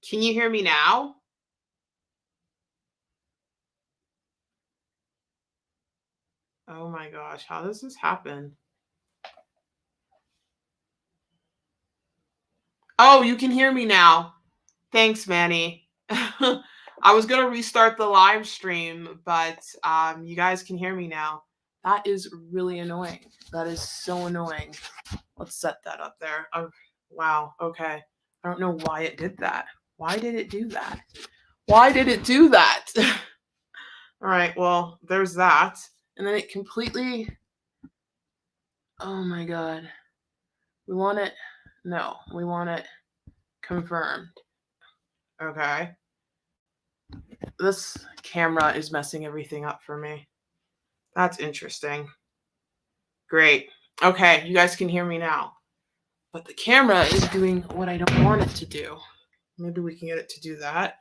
Can you hear me now? Oh my gosh, how does this happen? Oh, you can hear me now. Thanks, Manny. I was gonna restart the live stream, but you guys can hear me now. That is really annoying. That is so annoying. Let's set that up there. Oh, wow. Okay. I don't know why it did that. Why did it do that? Why did it do that? All right. Well, there's that, and then it completely. Oh my god. We want it. No, we want it confirmed. Okay. This camera is messing everything up for me. That's interesting. Great. Okay, you guys can hear me now. But the camera is doing what I don't want it to do. Maybe we can get it to do that.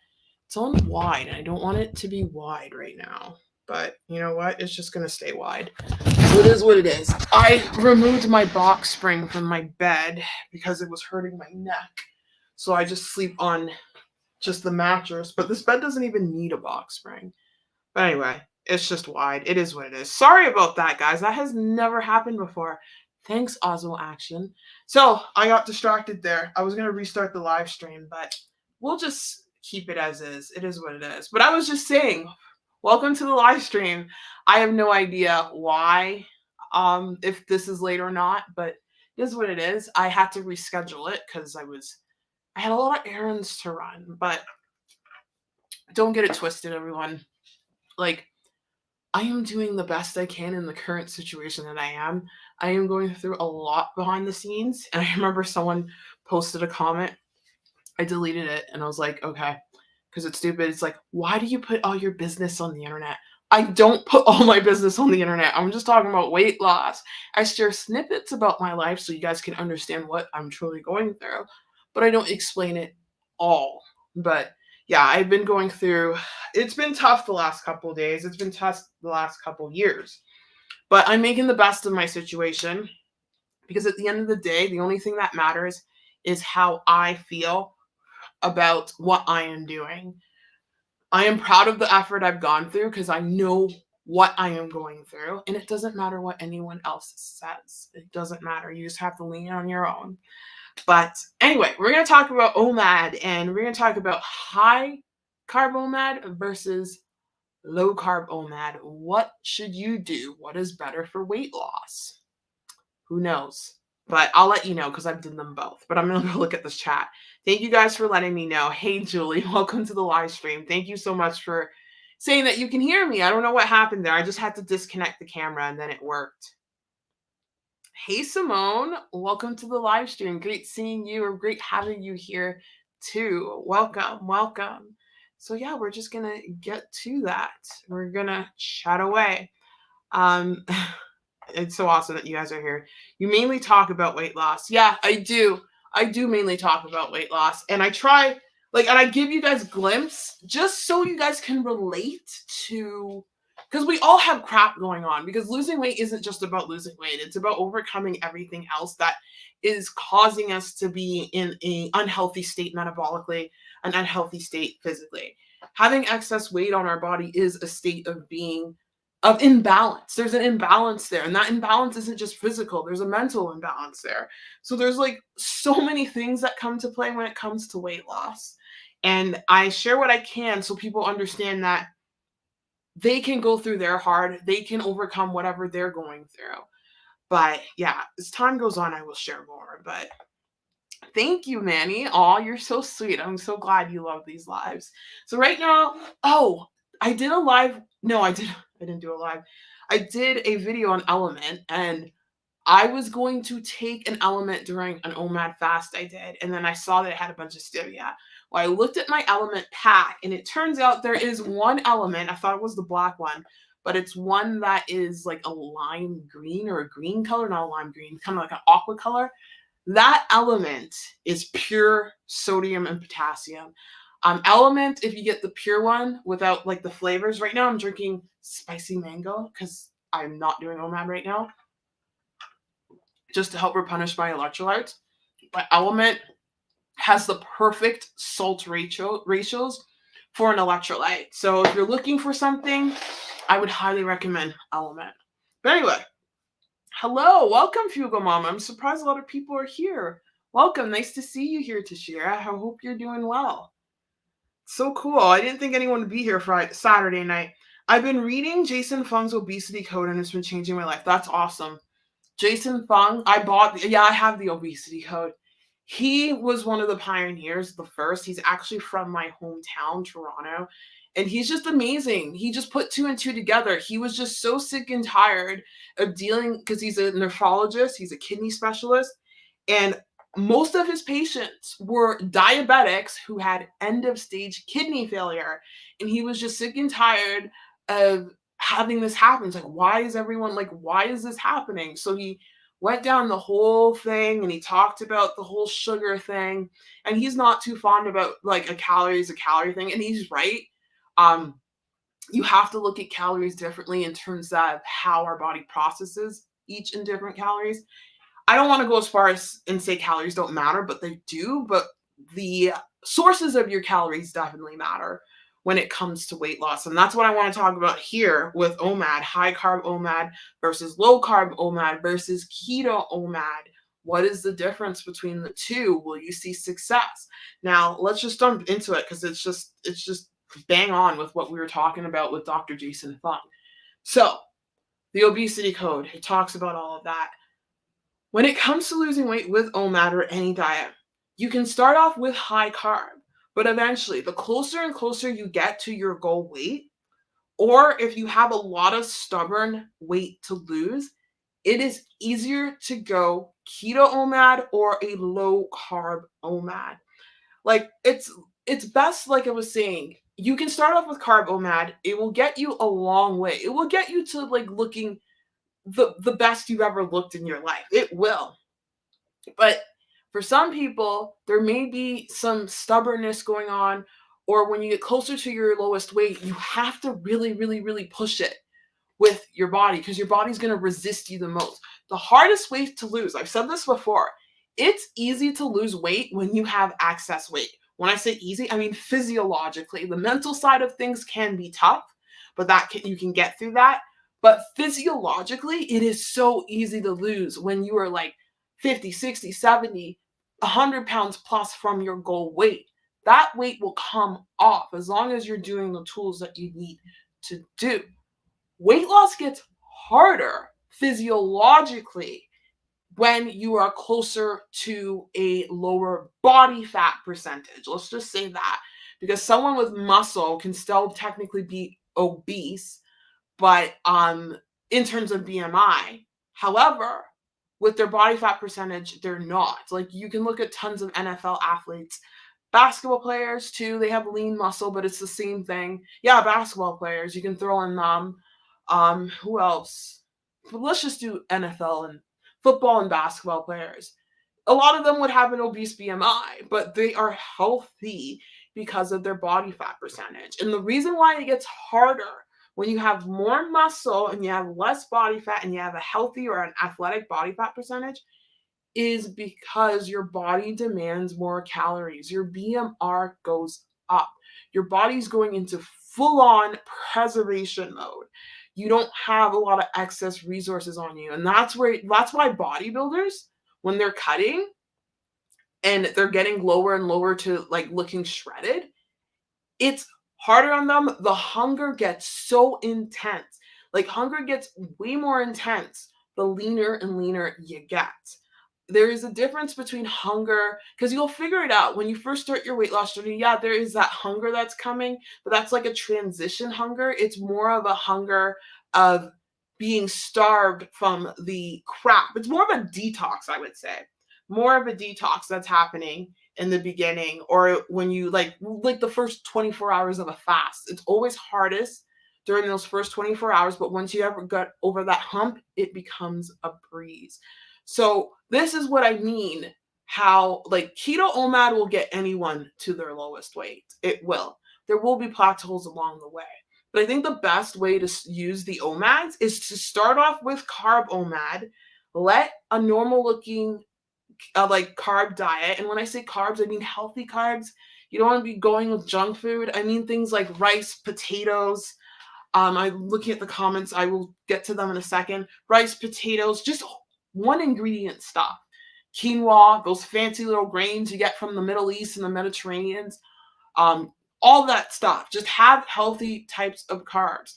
It's on wide, and I don't want it to be wide right now. But you know what? It's just going to stay wide. So it is what it is. I removed my box spring from my bed because it was hurting my neck. So I just sleep on just the mattress. But this bed doesn't even need a box spring. But anyway, it's just wide. It is what it is. Sorry about that, guys. That has never happened before. Thanks, Osmo Action. So I got distracted there. I was going to restart the live stream, but we'll just keep it as is. It is what it is. But I was just saying, welcome to the live stream. I have no idea why, if this is late or not, but it is what it is. I had to reschedule it because I had a lot of errands to run, but don't get it twisted, everyone. Like, I am doing the best I can in the current situation that I am. I am going through a lot behind the scenes. And I remember someone posted a comment. I deleted it and I was like, okay, because it's stupid. It's like, why do you put all your business on the internet? I don't put all my business on the internet. I'm just talking about weight loss. I share snippets about my life so you guys can understand what I'm truly going through, but I don't explain it all. But yeah, I've been going through, it's been tough the last couple of days. It's been tough the last couple of years. But I'm making the best of my situation because at the end of the day, the only thing that matters is how I feel about what I am doing. I am proud of the effort I've gone through because I know what I am going through. And it doesn't matter what anyone else says. It doesn't matter. You just have to lean on your own. But anyway, we're going to talk about Omad, and we're going to talk about high carb Omad versus low carb Omad. What should you do? What is better for weight loss? Who knows? But I'll let you know because I've done them both. But I'm going to go look at this chat. Thank you guys for letting me know. Hey, Julie, welcome to the live stream. Thank you so much for saying that you can hear me. I don't know what happened there. I just had to disconnect the camera and then it worked. Hey, Simone, welcome to the live stream. Great seeing you, or great having you here too. Welcome, welcome. So yeah, we're just going to get to that. We're going to chat away. It's so awesome that you guys are here. You mainly talk about weight loss. Yeah, I do. I do mainly talk about weight loss. And I try, and I give you guys glimpse just so you guys can relate to, because we all have crap going on. Because losing weight isn't just about losing weight. It's about overcoming everything else that is causing us to be in an unhealthy state metabolically, an unhealthy state physically. Having excess weight on our body is a state of being of imbalance. There's an imbalance there. And that imbalance isn't just physical. There's a mental imbalance there. So there's so many things that come to play when it comes to weight loss. And I share what I can so people understand that they can go through their hard, they can overcome whatever they're going through. But yeah, as time goes on, I will share more. But thank you, Manny. Oh, you're so sweet. I'm so glad you love these lives. So right now, I did a live. No, I didn't do a live. I did a video on Element, and I was going to take an Element during an Omad fast I did, and then I saw that it had a bunch of stevia. Well, I looked at my Element pack, and it turns out there is one Element. I thought it was the black one, but it's one that is like a lime green or a green color, not a lime green, kind of like an aqua color. That Element is pure sodium and potassium. Element, if you get the pure one without the flavors. Right now I'm drinking spicy mango because I'm not doing Omad right now, just to help replenish my electrolytes. But Element has the perfect salt ratios for an electrolyte. So if you're looking for something, I would highly recommend Element. But anyway, hello, welcome, Fugo Mama. I'm surprised a lot of people are here. Welcome, nice to see you here, Tashira. I hope you're doing well. So cool. I didn't think anyone would be here Saturday night. I've been reading Jason Fung's obesity code and it's been changing my life. That's awesome. Jason Fung, I have the obesity code. He was one of the pioneers, the first. He's actually from my hometown, Toronto. And he's just amazing. He just put two and two together. He was just so sick and tired of dealing, because he's a nephrologist, he's a kidney specialist. And most of his patients were diabetics who had end of stage kidney failure. And he was just sick and tired of having this happen. It's like, why is this happening? So he went down the whole thing and he talked about the whole sugar thing. And he's not too fond about like a calorie is a calorie thing. And he's right. You have to look at calories differently in terms of how our body processes each in different calories. I don't want to go as far as and say calories don't matter, but they do. But the sources of your calories definitely matter when it comes to weight loss. And that's what I want to talk about here with Omad, high carb Omad versus low carb Omad versus keto Omad. What is the difference between the two? Will you see success? Now, let's just jump into it because it's just bang on with what we were talking about with Dr. Jason Fung. So, the obesity code, it talks about all of that. When it comes to losing weight with Omad or any diet, you can start off with high carb, but eventually, the closer and closer you get to your goal weight, or if you have a lot of stubborn weight to lose, it is easier to go keto Omad or a low carb Omad. Like it's best, like I was saying, you can start off with carb Omad. It will get you a long way. It will get you to like looking the best you've ever looked in your life. It will. But for some people, there may be some stubbornness going on, or when you get closer to your lowest weight, you have to really, really, really push it with your body because your body's going to resist you the most. The hardest weight to lose, I've said this before, it's easy to lose weight when you have excess weight. When I say easy, I mean physiologically. The mental side of things can be tough, but you can get through that. But physiologically, it is so easy to lose when you are like 50, 60, 70, 100 pounds plus from your goal weight. That weight will come off as long as you're doing the tools that you need to do. Weight loss gets harder physiologically when you are closer to a lower body fat percentage. Let's just say that. Because someone with muscle can still technically be obese, but in terms of BMI. However, with their body fat percentage, they're not. Like you can look at tons of NFL athletes, basketball players too, they have lean muscle, but it's the same thing. Yeah, basketball players, you can throw in them. Who else? But let's just do NFL and football and basketball players. A lot of them would have an obese BMI, but they are healthy because of their body fat percentage. And the reason why it gets harder when you have more muscle and you have less body fat and you have a healthy or an athletic body fat percentage is because your body demands more calories. Your BMR goes up. Your body's going into full-on preservation mode. You don't have a lot of excess resources on you. And that's why bodybuilders, when they're cutting and they're getting lower and lower to like looking shredded, it's harder on them. The hunger gets so intense. Like hunger gets way more intense the leaner and leaner you get. There is a difference between hunger, because you'll figure it out when you first start your weight loss journey. Yeah, there is that hunger that's coming, but that's like a transition hunger. It's more of a hunger of being starved from the crap. It's more of a detox, I would say. More of a detox that's happening in the beginning, or when you like the first 24 hours of a fast. It's always hardest during those first 24 hours, but once you ever got over that hump, it becomes a breeze. So this is what I mean, how like keto Omad will get anyone to their lowest weight. It will. There will be plateaus along the way. But I think the best way to use the Omads is to start off with carb Omad, let a normal looking like carb diet. And when I say carbs, I mean healthy carbs. You don't want to be going with junk food. I mean things like rice, potatoes. I'm looking at the comments. I will get to them in a second. Rice, potatoes, just one ingredient stuff. Quinoa, those fancy little grains you get from the Middle East and the Mediterraneans. Um, all that stuff. Just have healthy types of carbs.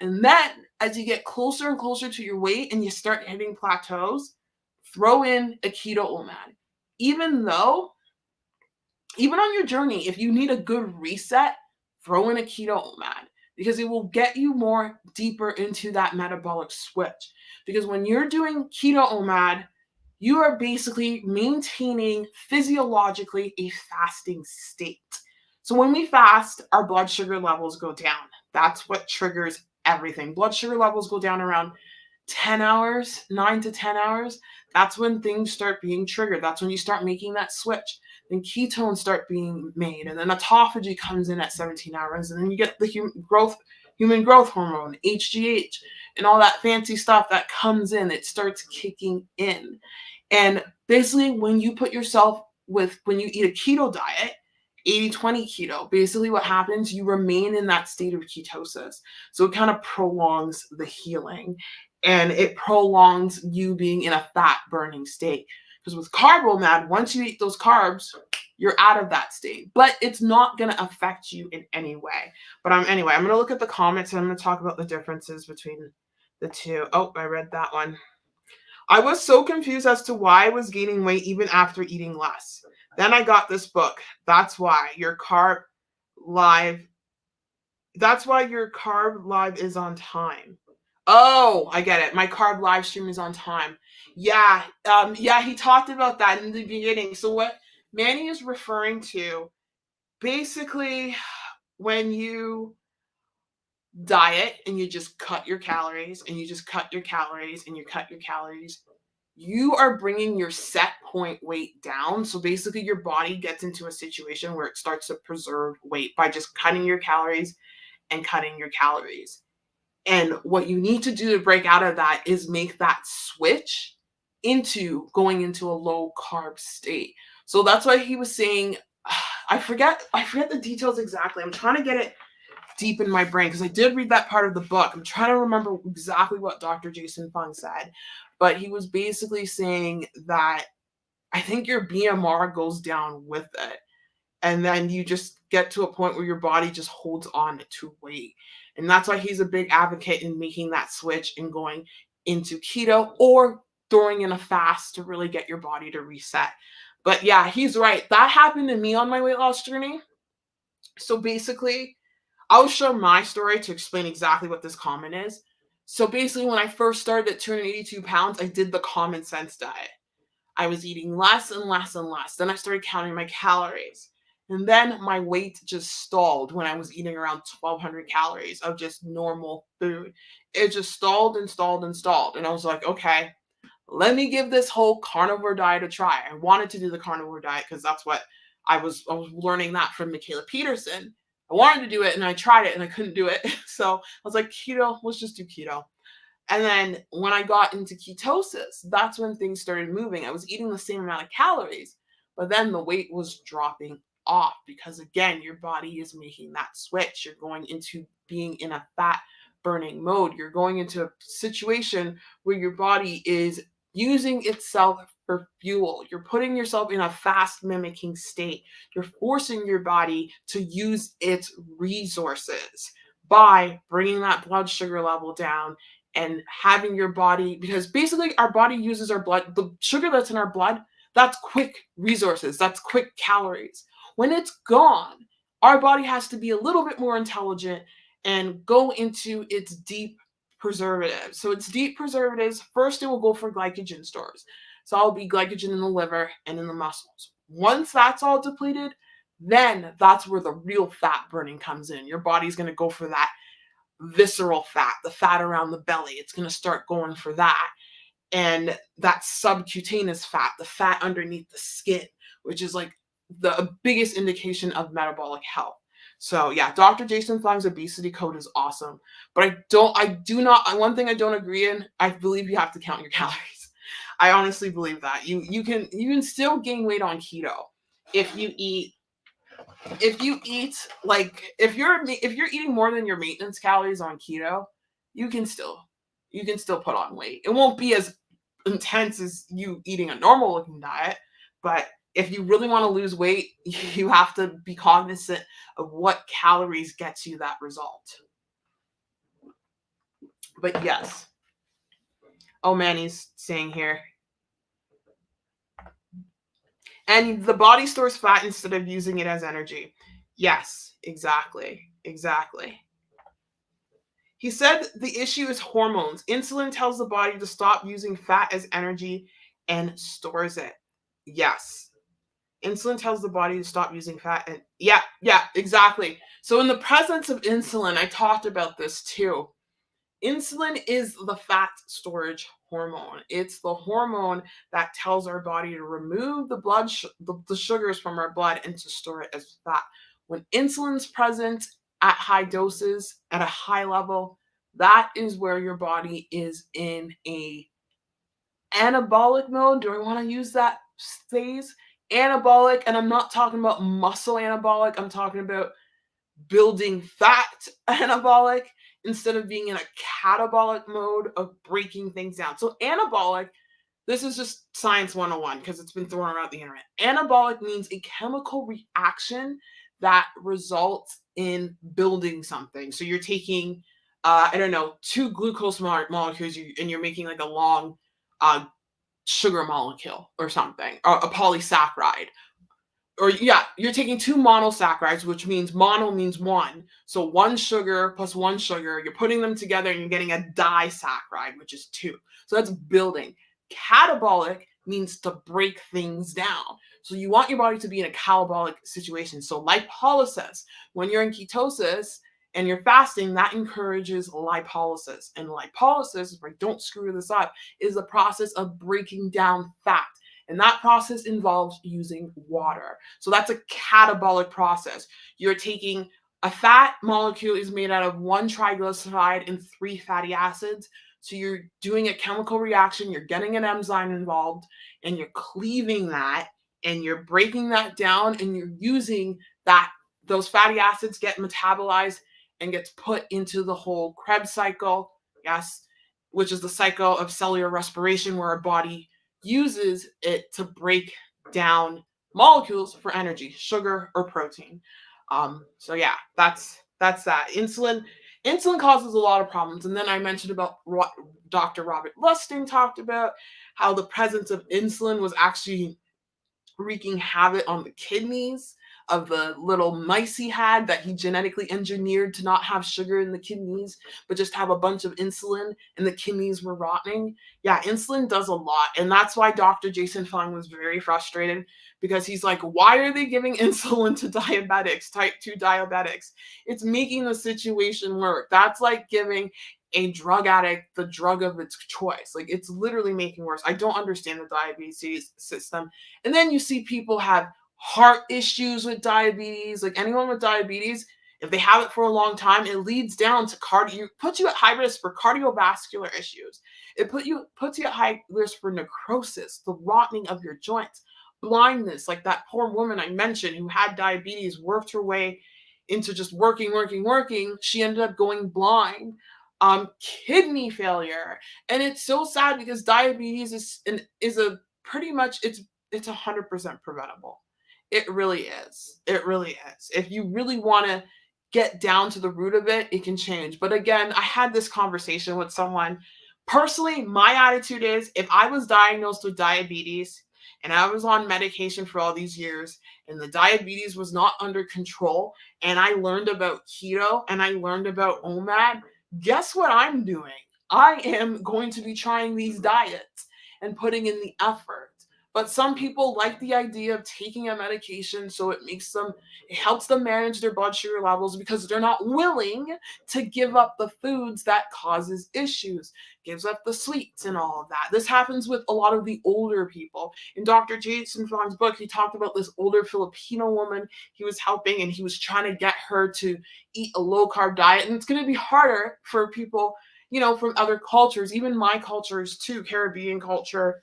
And then as you get closer and closer to your weight and you start hitting plateaus, throw in a keto Omad. Even on your journey, if you need a good reset, throw in a keto Omad because it will get you more deeper into that metabolic switch. Because when you're doing keto Omad, you are basically maintaining physiologically a fasting state. So when we fast, our blood sugar levels go down. That's what triggers everything. Blood sugar levels go down around 10 hours, 9 to 10 hours. That's when things start being triggered. That's when you start making that switch. Then ketones start being made, and then autophagy comes in at 17 hours, and then you get the human growth hormone, HGH, and all that fancy stuff that comes in. It starts kicking in. And basically, when you eat a keto diet, 80-20 keto, basically what happens, you remain in that state of ketosis. So it kind of prolongs the healing and it prolongs you being in a fat burning state. Because with carb Omad, once you eat those carbs, you're out of that state, but it's not going to affect you in any way. But anyway, I'm going to look at the comments and I'm going to talk about the differences between the two. Oh, I read that one. I was so confused as to why I was gaining weight even after eating less. Then I got this book. That's why your carb live is on time. Oh, I get it. My carb live stream is on time. Yeah, he talked about that in the beginning. So what Manny is referring to, basically, when you diet and you just cut your calories and you just cut your calories and you cut your calories, you are bringing your set point weight down. So basically your body gets into a situation where it starts to preserve weight by just cutting your calories and cutting your calories. And what you need to do to break out of that is make that switch into going into a low carb state. So that's why he was saying, I forget the details exactly. I'm trying to get it deep in my brain because I did read that part of the book. I'm trying to remember exactly what Dr. Jason Fung said, but he was basically saying that I think your BMR goes down with it. And then you just get to a point where your body just holds on to weight. And that's why he's a big advocate in making that switch and going into keto or throwing in a fast to really get your body to reset. But yeah, he's right. That happened to me on my weight loss journey. So basically, I'll share my story to explain exactly what this comment is. So basically, when I first started at 282 pounds, I did the common sense diet. I was eating less and less and less. Then I started counting my calories. And then my weight just stalled when I was eating around 1,200 calories of just normal food. It just stalled and stalled and stalled. And I was like, okay, let me give this whole carnivore diet a try. I wanted to do the carnivore diet because that's what I was learning that from Michaela Peterson. I wanted to do it and I tried it and I couldn't do it. So I was like, keto, let's just do keto. And then when I got into ketosis, that's when things started moving. I was eating the same amount of calories, but then the weight was dropping off because, again, your body is making that switch. You're going into being in a fat burning mode. You're going into a situation where your body is using itself for fuel. You're putting yourself in a fast mimicking state. You're forcing your body to use its resources by bringing that blood sugar level down and having your body, because basically our body uses our blood, the sugar that's in our blood, that's quick resources, that's quick calories. When it's gone, our body has to be a little bit more intelligent and go into its deep preservatives. So its deep preservatives, first it will go for glycogen stores. So it'll be glycogen in the liver and in the muscles. Once that's all depleted, then that's where the real fat burning comes in. Your body's going to go for that visceral fat, the fat around the belly. It's going to start going for that. And that subcutaneous fat, the fat underneath the skin, which is like the biggest indication of metabolic health. So yeah, Dr. Jason Fung's obesity code is awesome. But one thing I don't agree in, I believe you have to count your calories. I honestly believe that. You can still gain weight on keto if you eat like if you're eating more than your maintenance calories on keto, you can still put on weight. It won't be as intense as you eating a normal looking diet, but if you really want to lose weight, you have to be cognizant of what calories gets you that result. But yes. Oh man, he's saying here. And the body stores fat instead of using it as energy. Yes, exactly. Exactly. He said the issue is hormones. Insulin tells the body to stop using fat as energy and stores it. Yes. Insulin tells the body to stop using fat and yeah, exactly. So in the presence of insulin, I talked about this too. Insulin is the fat storage hormone. It's the hormone that tells our body to remove the sugars from our blood and to store it as fat. When insulin's present at high doses, at a high level, that is where your body is in a anabolic mode. Do I want to use that phase? Anabolic, and I'm not talking about muscle anabolic. I'm talking about building fat anabolic instead of being in a catabolic mode of breaking things down. So anabolic, this is just science 101 because it's been thrown around the internet. Anabolic means a chemical reaction that results in building something. So you're taking, I don't know, two glucose molecules and you're making like a long sugar molecule or something, or a polysaccharide. Or yeah, you're taking two monosaccharides, which means mono means one. So one sugar plus one sugar, you're putting them together and you're getting a disaccharide, which is two. So that's building. Catabolic means to break things down. So you want your body to be in a catabolic situation. So lipolysis, when you're in ketosis and you're fasting, that encourages lipolysis. And lipolysis, if I don't screw this up, is the process of breaking down fat. And that process involves using water. So that's a catabolic process. You're taking a fat molecule is made out of one triglyceride and three fatty acids. So you're doing a chemical reaction, you're getting an enzyme involved, and you're cleaving that, and you're breaking that down, and you're using that. Those fatty acids get metabolized and gets put into the whole Krebs cycle, yes, which is the cycle of cellular respiration where our body uses it to break down molecules for energy, sugar or protein. So yeah, that's that. Insulin causes a lot of problems. And then I mentioned about what Dr. Robert Lustig talked about, how the presence of insulin was actually wreaking havoc on the kidneys of the little mice he had that he genetically engineered to not have sugar in the kidneys, but just have a bunch of insulin, and the kidneys were rotting. Yeah, insulin does a lot. And that's why Dr. Jason Fung was very frustrated, because he's like, why are they giving insulin to diabetics, type 2 diabetics? It's making the situation work. That's like giving a drug addict the drug of its choice. Like, it's literally making worse. I don't understand the diabetes system. And then you see people have heart issues with diabetes. Like, anyone with diabetes, if they have it for a long time, it leads down to puts you at high risk for cardiovascular issues. It puts you at high risk for necrosis, the rotting of your joints, blindness, like that poor woman I mentioned who had diabetes, worked her way into just working. She ended up going blind. Kidney failure. And it's so sad because diabetes is a pretty much, it's 100% preventable. It really is. It really is. If you really want to get down to the root of it, it can change. But again, I had this conversation with someone. Personally, my attitude is, if I was diagnosed with diabetes and I was on medication for all these years and the diabetes was not under control, and I learned about keto and I learned about Omad, guess what I'm doing? I am going to be trying these diets and putting in the effort. But some people like the idea of taking a medication so it helps them manage their blood sugar levels because they're not willing to give up the foods that causes issues, gives up the sweets and all of that. This happens with a lot of the older people. In Dr. Jason Fong's book, he talked about this older Filipino woman he was helping, and he was trying to get her to eat a low carb diet. And it's going to be harder for people, from other cultures, even my cultures too, Caribbean culture,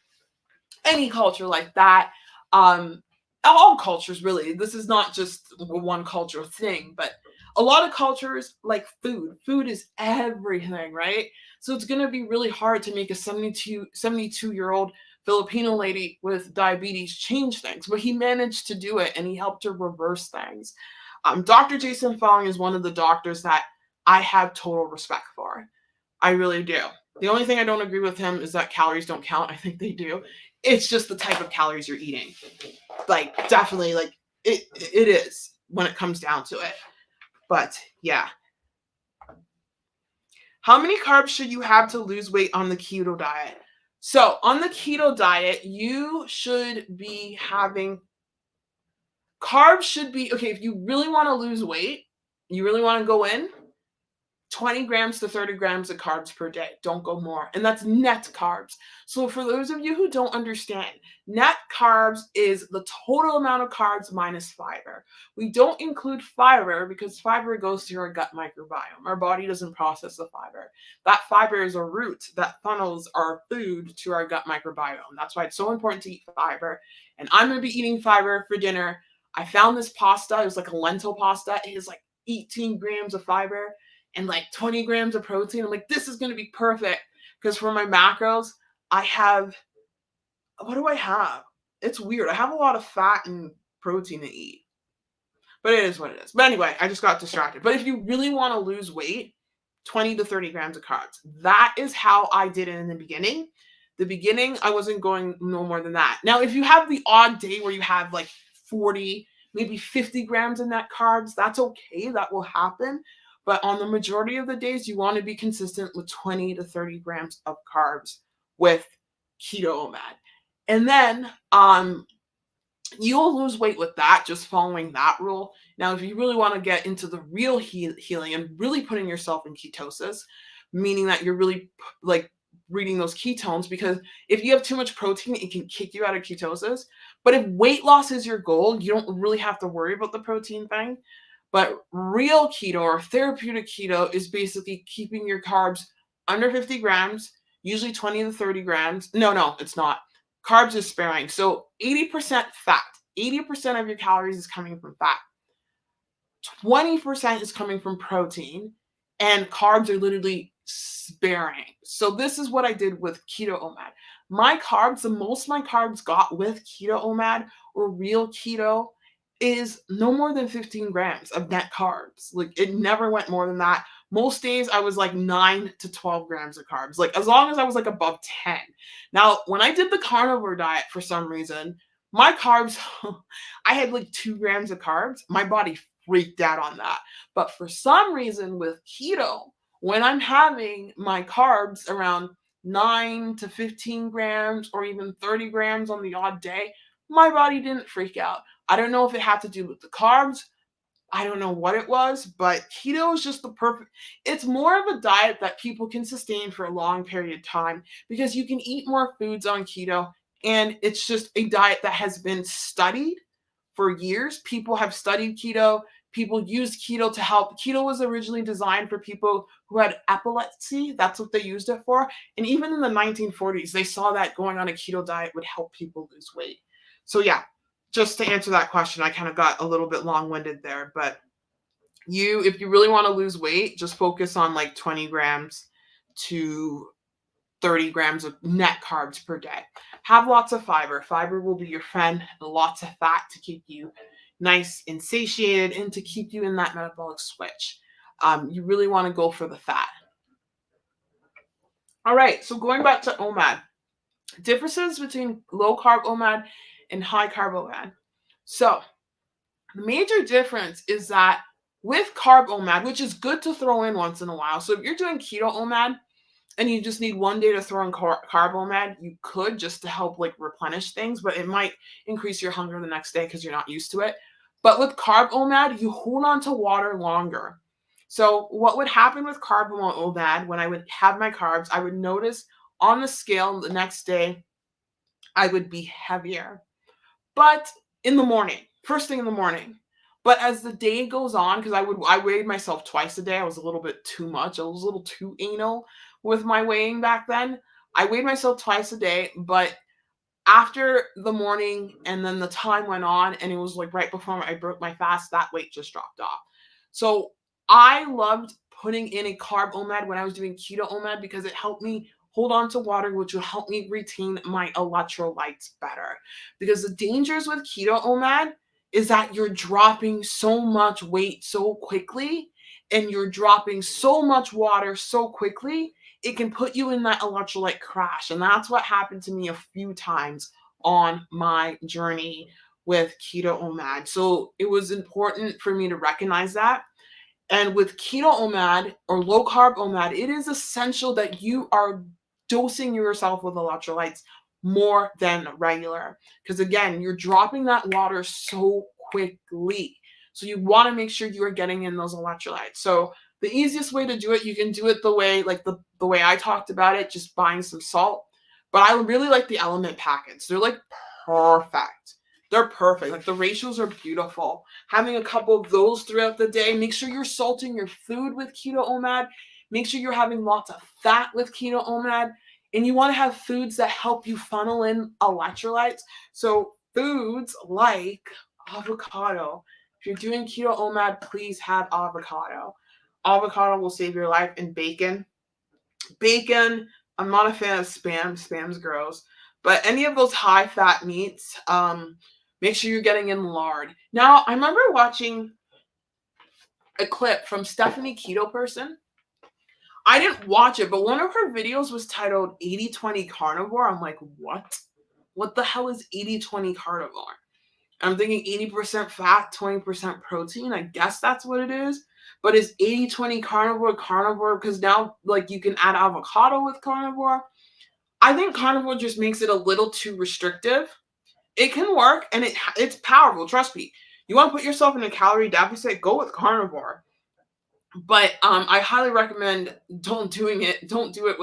any culture like that. All cultures, really. This is not just one cultural thing, but a lot of cultures like food. Food is everything, right? So it's going to be really hard to make a 72-year-old Filipino lady with diabetes change things, but he managed to do it and he helped her reverse things. Dr. Jason Fong is one of the doctors that I have total respect for. I really do. The only thing I don't agree with him is that calories don't count. I think they do. It's just the type of calories you're eating. Like, definitely, like, it is when it comes down to it. But, yeah. How many carbs should you have to lose weight on the keto diet? So, on the keto diet, you should be having carbs should be, okay, if you really want to lose weight, you really want to go in, 20 grams to 30 grams of carbs per day. Don't go more. And that's net carbs. So for those of you who don't understand, net carbs is the total amount of carbs minus fiber. We don't include fiber because fiber goes to our gut microbiome. Our body doesn't process the fiber. That fiber is a root that funnels our food to our gut microbiome. That's why it's so important to eat fiber. And I'm going to be eating fiber for dinner. I found this pasta. It was like a lentil pasta. It is like 18 grams of fiber and like 20 grams of protein. I'm like, this is going to be perfect because for my macros, I have, what do I have? It's weird. I have a lot of fat and protein to eat, but it is what it is. But anyway, I just got distracted. But if you really want to lose weight, 20 to 30 grams of carbs. That is how I did it in the beginning. The beginning, I wasn't going no more than that. Now, if you have the odd day where you have like 40, maybe 50 grams in net carbs, that's okay. That will happen. But on the majority of the days, you want to be consistent with 20 to 30 grams of carbs with Keto Omad. And then you'll lose weight with that, just following that rule. Now, if you really want to get into the real healing and really putting yourself in ketosis, meaning that you're really like reading those ketones, because if you have too much protein, it can kick you out of ketosis. But if weight loss is your goal, you don't really have to worry about the protein thing. But real keto or therapeutic keto is basically keeping your carbs under 50 grams, usually 20 to 30 grams. No, it's not. Carbs is sparing. So 80% fat. 80% of your calories is coming from fat. 20% is coming from protein. And carbs are literally sparing. So this is what I did with Keto Omad. My carbs, the most my carbs got with Keto Omad or real keto is no more than 15 grams of net carbs. Like, it never went more than that. Most days I was like 9 to 12 grams of carbs, like as long as I was like above 10. Now, when I did the carnivore diet, for some reason, my carbs, I had like 2 grams of carbs. My body freaked out on that. But for some reason with keto, when I'm having my carbs around 9 to 15 grams or even 30 grams on the odd day, my body didn't freak out. I don't know if it had to do with the carbs. I don't know what it was, but keto is just the perfect, it's more of a diet that people can sustain for a long period of time because you can eat more foods on keto. And it's just a diet that has been studied for years. People have studied keto. People use keto to help. Keto was originally designed for people who had epilepsy. That's what they used it for. And even in the 1940s, they saw that going on a keto diet would help people lose weight. So yeah, just to answer that question, I kind of got a little bit long-winded there, but if you really want to lose weight, just focus on like 20 grams to 30 grams of net carbs per day. Have lots of fiber. Fiber will be your friend, and lots of fat to keep you nice and satiated and to keep you in that metabolic switch. You really want to go for the fat. All right, so going back to Omad. Differences between low carb Omad and high carb Omad. So the major difference is that with carb Omad, which is good to throw in once in a while. So if you're doing keto Omad and you just need one day to throw in carb Omad, you could, just to help like replenish things, but it might increase your hunger the next day because you're not used to it. But with carb Omad, you hold on to water longer. So what would happen with carb Omad, when I would have my carbs, I would notice on the scale the next day, I would be heavier. But in the morning, first thing in the morning. But as the day goes on, because I weighed myself twice a day. I was a little bit too much. I was a little too anal with my weighing back then. I weighed myself twice a day, but after the morning and then the time went on and it was like right before I broke my fast, that weight just dropped off. So I loved putting in a carb OMAD when I was doing keto OMAD because it helped me hold on to water, which will help me retain my electrolytes better. Because the dangers with keto OMAD is that you're dropping so much weight so quickly and you're dropping so much water so quickly, it can put you in that electrolyte crash. And that's what happened to me a few times on my journey with keto OMAD. So it was important for me to recognize that. And with keto OMAD or low carb OMAD, it is essential that you are dosing yourself with electrolytes more than regular. Because again, you're dropping that water so quickly. So you want to make sure you are getting in those electrolytes. So the easiest way to do it, you can do it the way like the way I talked about it, just buying some salt. But I really like the element packets. They're like perfect. They're perfect. Like the ratios are beautiful. Having a couple of those throughout the day. Make sure you're salting your food with keto OMAD. Make sure you're having lots of fat with keto OMAD. And you want to have foods that help you funnel in electrolytes. So foods like avocado. If you're doing keto OMAD, please have avocado. Avocado will save your life. And bacon. Bacon, I'm not a fan of spam. Spam's gross. But any of those high fat meats, make sure you're getting in lard. Now, I remember watching a clip from Stephanie Keto Person. I didn't watch it, but one of her videos was titled 80-20 Carnivore. I'm like, what? What the hell is 80-20 Carnivore? I'm thinking 80% fat, 20% protein. I guess that's what it is. But is 80-20 carnivore? Because now, like, you can add avocado with carnivore. I think carnivore just makes it a little too restrictive. It can work, and it's powerful. Trust me. You want to put yourself in a calorie deficit? Go with carnivore. But I highly recommend don't do it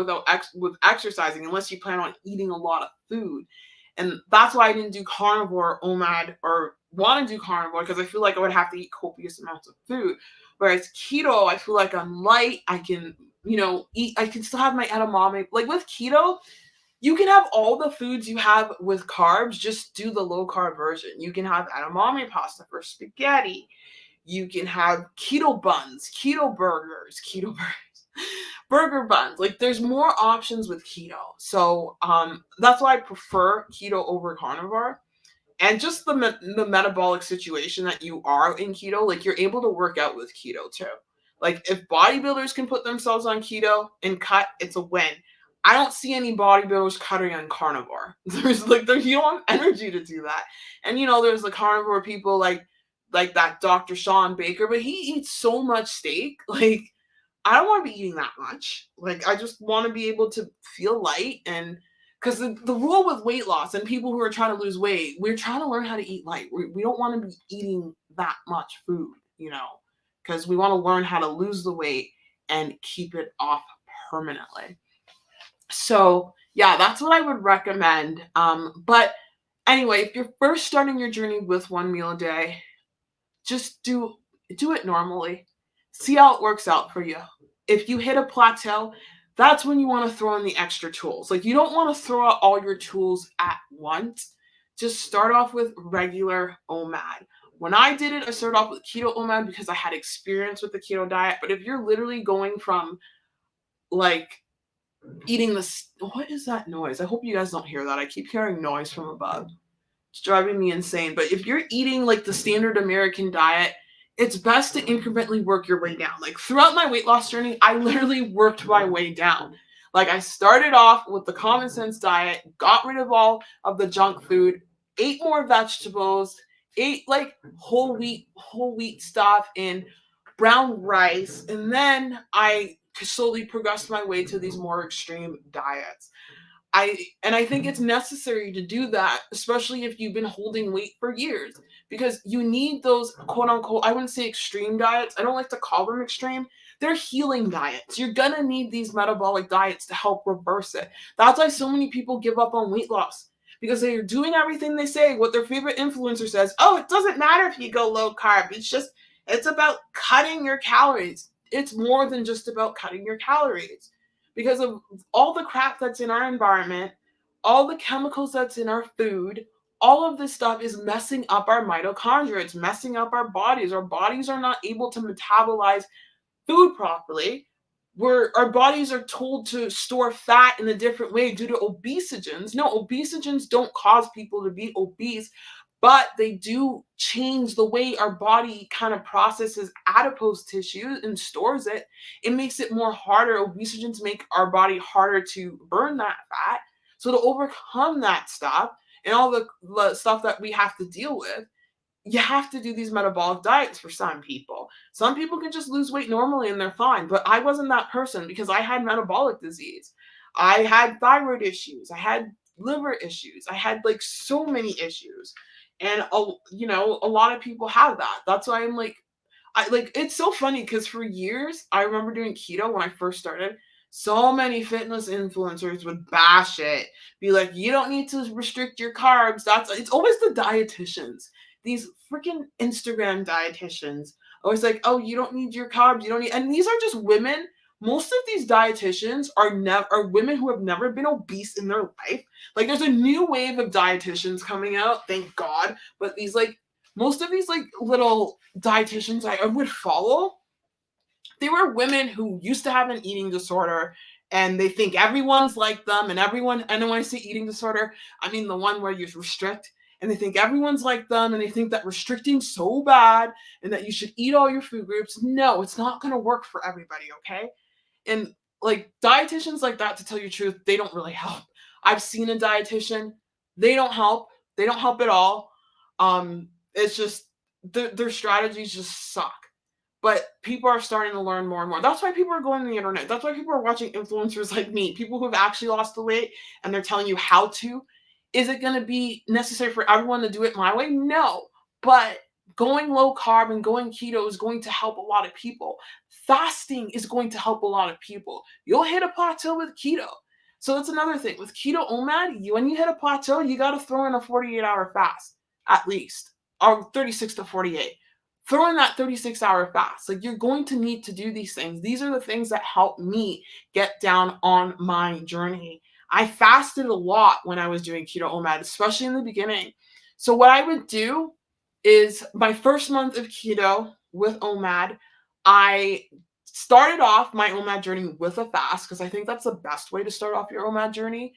with exercising unless you plan on eating a lot of food. And that's why I didn't do carnivore OMAD or want to do carnivore, because I feel like I would have to eat copious amounts of food. Whereas keto, I feel like I'm light. I can, eat. I can still have my edamame. Like with keto, you can have all the foods you have with carbs. Just do the low carb version. You can have edamame pasta for spaghetti. You can have keto buns, burger buns. Like there's more options with keto. So that's why I prefer keto over carnivore. And just the metabolic situation that you are in keto, like you're able to work out with keto too. Like if bodybuilders can put themselves on keto and cut, it's a win. I don't see any bodybuilders cutting on carnivore. You don't have energy to do that. And there's the carnivore people like that Dr. Sean Baker, but he eats so much steak. Like I don't want to be eating that much. Like I just want to be able to feel light. And because the rule with weight loss and people who are trying to lose weight, we're trying to learn how to eat light. We don't want to be eating that much food, because we want to learn how to lose the weight and keep it off permanently. So yeah, that's what I would recommend. But anyway, if you're first starting your journey with one meal a day, just do it normally. See how it works out for you. If you hit a plateau, that's when you want to throw in the extra tools. Like you don't want to throw out all your tools at once. Just start off with regular OMAD. When I did it, I started off with keto OMAD because I had experience with the keto diet. But if you're literally going from like eating this, what is that noise? I hope you guys don't hear that. I keep hearing noise from above. It's driving me insane. But if you're eating like the standard American diet, it's best to incrementally work your way down. Like throughout my weight loss journey, I literally worked my way down. Like I started off with the common sense diet, got rid of all of the junk food, ate more vegetables, ate like whole wheat stuff and brown rice, and then I slowly progressed my way to these more extreme diets. I think it's necessary to do that, especially if you've been holding weight for years, because you need those quote unquote, I wouldn't say extreme diets. I don't like to call them extreme. They're healing diets. You're going to need these metabolic diets to help reverse it. That's why so many people give up on weight loss, because they're doing everything they say, what their favorite influencer says. Oh, it doesn't matter if you go low carb. It's about cutting your calories. It's more than just about cutting your calories. Because of all the crap that's in our environment, all the chemicals that's in our food, all of this stuff is messing up our mitochondria. It's messing up our bodies. Our bodies are not able to metabolize food properly. Our bodies are told to store fat in a different way due to obesogens. No, obesogens don't cause people to be obese, but they do change the way our body kind of processes adipose tissue and stores it. It makes it more harder. Obesogens make our body harder to burn that fat. So to overcome that stuff and all the stuff that we have to deal with, you have to do these metabolic diets for some people. Some people can just lose weight normally and they're fine, but I wasn't that person because I had metabolic disease. I had thyroid issues. I had liver issues. I had like so many issues. And a lot of people have that. That's why I'm like, it's so funny because for years I remember doing keto when I first started. So many fitness influencers would bash it, be like, you don't need to restrict your carbs. It's always the dietitians, these freaking Instagram dietitians. Always like, oh, you don't need your carbs, you don't need, and these are just women. Most of these dietitians are women who have never been obese in their life. Like there's a new wave of dietitians coming out, thank God. But most of these like little dietitians I would follow, they were women who used to have an eating disorder and they think everyone's like them, and when I say eating disorder, I mean the one where you restrict, and they think everyone's like them, and they think that restricting's so bad and that you should eat all your food groups. No, it's not going to work for everybody, okay? And like dietitians like that, to tell you the truth, they don't really help. I've seen a dietitian, they don't help. They don't help at all. It's just their strategies just suck. But people are starting to learn more and more. That's why people are going to the internet. That's why people are watching influencers like me, people who have actually lost the weight, and they're telling you how to. Is it going to be necessary for everyone to do it my way? No. But going low carb and going keto is going to help a lot of people. Fasting is going to help a lot of people. You'll hit a plateau with keto. So that's another thing. With keto OMAD, when you hit a plateau, you got to throw in a 48-hour fast, at least, or 36 to 48. Throw in that 36-hour fast. Like you're going to need to do these things. These are the things that help me get down on my journey. I fasted a lot when I was doing keto OMAD, especially in the beginning. So what I would do is my first month of keto with OMAD, I started off my OMAD journey with a fast because I think that's the best way to start off your OMAD journey.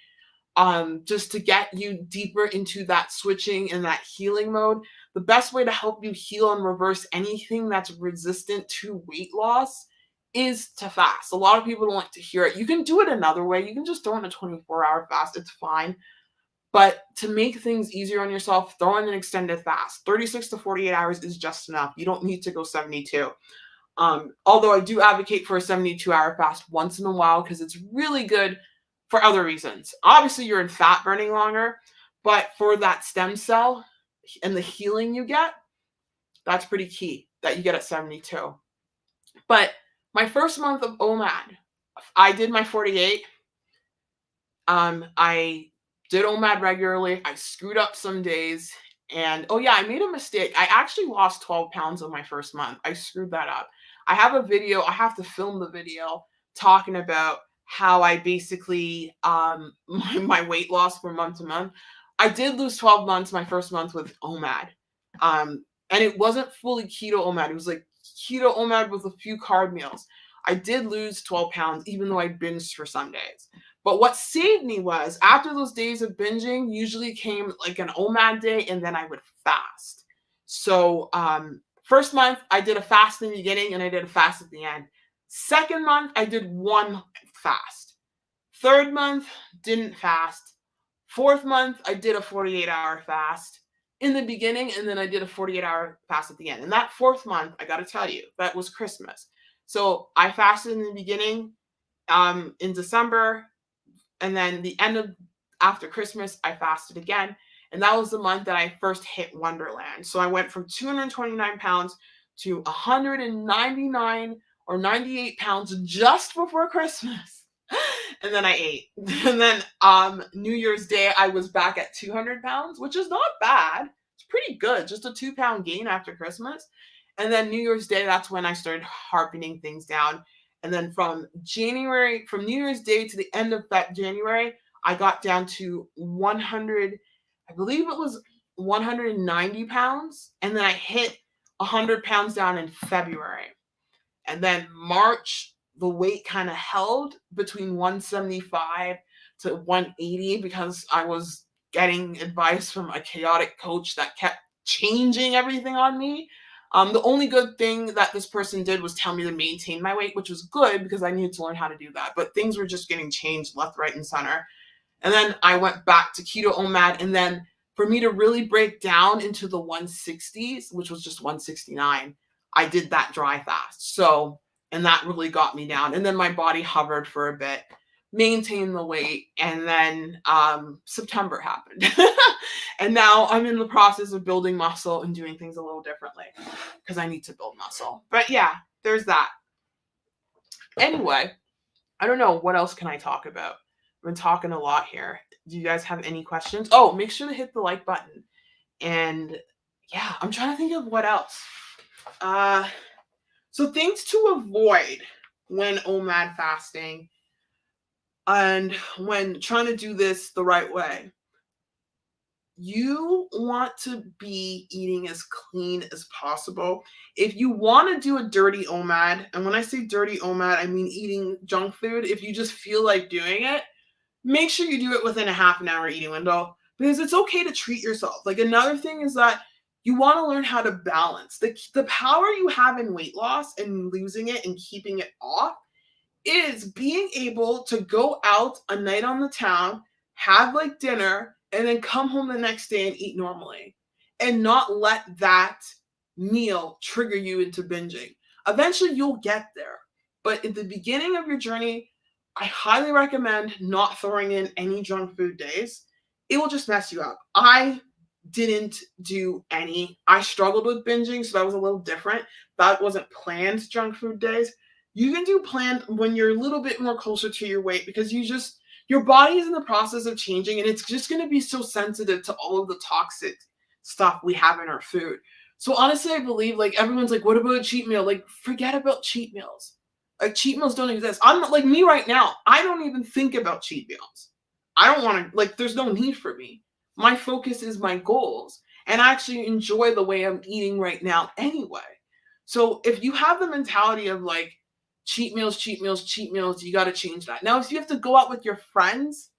Just to get you deeper into that switching and that healing mode. The best way to help you heal and reverse anything that's resistant to weight loss is to fast. A lot of people don't like to hear it. You can do it another way. You can just throw in a 24-hour fast. It's fine. But to make things easier on yourself, throw in an extended fast. 36 to 48 hours is just enough. You don't need to go 72. Although I do advocate for a 72-hour fast once in a while because it's really good for other reasons. Obviously, you're in fat burning longer, but for that stem cell and the healing you get, that's pretty key that you get at 72. But my first month of OMAD, I did my 48. I did OMAD regularly. I screwed up some days. And oh yeah, I made a mistake. I actually lost 12 pounds in my first month. I screwed that up. I have a video. I have to film the video talking about how I basically my weight loss from month to month. I did lose 12 months my first month with OMAD. And it wasn't fully keto OMAD. It was like keto OMAD with a few carb meals. I did lose 12 pounds even though I binged for some days. But what saved me was after those days of binging usually came like an OMAD day and then I would fast. So first month I did a fast in the beginning and I did a fast at the end. Second month I did one fast. Third month didn't fast. Fourth month I did a 48-hour fast in the beginning and then I did a 48-hour fast at the end. And that fourth month, I got to tell you, that was Christmas. So I fasted in the beginning in December. And then the end of after Christmas, I fasted again. And that was the month that I first hit Wonderland. So I went from 229 pounds to 199 or 98 pounds just before Christmas. And then I ate. And then New Year's Day, I was back at 200 pounds, which is not bad. It's pretty good. Just a 2-pound gain after Christmas. And then New Year's Day, that's when I started harping things down. And then from New Year's Day to the end of that January, I got down to 100, I believe it was 190 pounds. And then I hit 100 pounds down in February. And then March, the weight kind of held between 175 to 180 because I was getting advice from a chaotic coach that kept changing everything on me. The only good thing that this person did was tell me to maintain my weight, which was good because I needed to learn how to do that. But things were just getting changed left, right, and center. And then I went back to Keto Omad. And then for me to really break down into the 160s, which was just 169, I did that dry fast. So, and that really got me down. And then my body hovered for a bit, maintained the weight. And then September happened. And now I'm in the process of building muscle and doing things a little differently because I need to build muscle. But yeah, there's that. Anyway, I don't know. What else can I talk about? I've been talking a lot here. Do you guys have any questions? Oh, make sure to hit the like button. And yeah, I'm trying to think of what else. So things to avoid when OMAD fasting and when trying to do this the right way. You want to be eating as clean as possible. If you want to do a dirty OMAD, and when I say dirty OMAD, I mean eating junk food, if you just feel like doing it, make sure you do it within a half an hour eating window because it's okay to treat yourself. Like another thing is that you want to learn how to balance. The power you have in weight loss and losing it and keeping it off is being able to go out a night on the town, have like dinner, and then come home the next day and eat normally and not let that meal trigger you into binging. Eventually you'll get there. But at the beginning of your journey, I highly recommend not throwing in any junk food days. It will just mess you up. I didn't do any. I struggled with binging, so that was a little different. That wasn't planned junk food days. You can do planned when you're a little bit more closer to your weight because your body is in the process of changing and it's just going to be so sensitive to all of the toxic stuff we have in our food. So honestly, I believe like everyone's like, what about a cheat meal? Like forget about cheat meals. Like cheat meals don't exist. I'm not like me right now. I don't even think about cheat meals. I don't want to, like, there's no need for me. My focus is my goals. And I actually enjoy the way I'm eating right now anyway. So if you have the mentality of like cheat meals, you got to change that. Now, if you have to go out with your friends,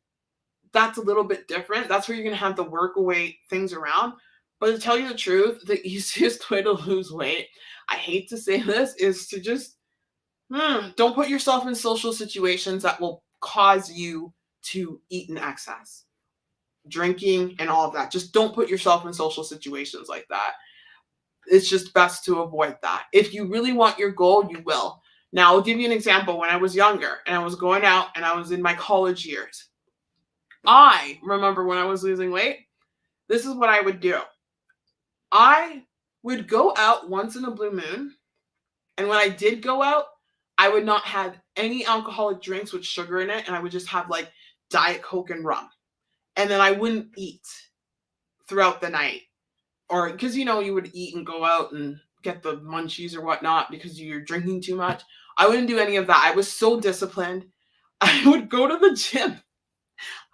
that's a little bit different. That's where you're going to have to work away things around. But to tell you the truth, the easiest way to lose weight, I hate to say this, is to just don't put yourself in social situations that will cause you to eat in excess. Drinking and all of that. Just don't put yourself in social situations like that. It's just best to avoid that. If you really want your goal, you will. Now, I'll give you an example. When I was younger and I was going out and I was in my college years, I remember when I was losing weight, this is what I would do. I would go out once in a blue moon. And when I did go out, I would not have any alcoholic drinks with sugar in it. And I would just have like Diet Coke and rum. And then I wouldn't eat throughout the night. Or because, you would eat and go out and get the munchies or whatnot because you're drinking too much. I wouldn't do any of that. I was so disciplined. I would go to the gym